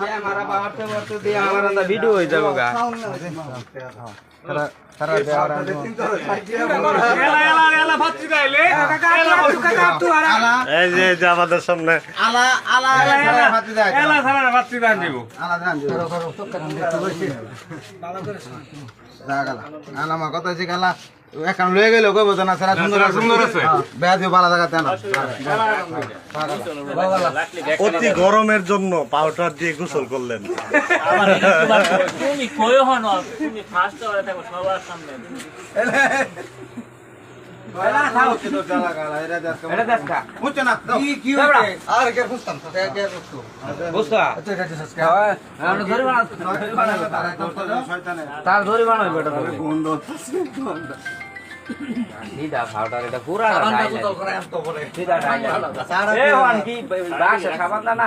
हमारा बाहर से वर्त दिया हमारा तो वीडियो हो जाएगा সারা দেওয়ার এই যে আমাদের সামনে আলা আলা ভাতি যায় এলা সারা বাচ্চি দান দিব আলা ধান দিব জাগালা আলা মা কত আছে গালা এখন লয়ে গেল কইবো না সারা সুন্দর সুন্দর আছে বেয়াদি ভালো জায়গাতে না অতি গরমের জন্য পাউডার দিয়ে গোসল করলেন তুমি কইও হন তুমি ফার্স্ট হয়ে থাকো সবার সামনে এলা খাও তো জালা গালা এরা দেখা বুঝছ না কি হইছে আর কে বুঝতাম তো কে বুঝতো বুঝতা আচ্ছা এটা সাবস্ক্রাইব আমরা ধরে বানাবো শয়তানে তার ধরে বানাবো এটা গন্ধ सीधा पाउडर এটা পুরা না সিধা ডাইলা এ ওয়ান কি বাস সাবান না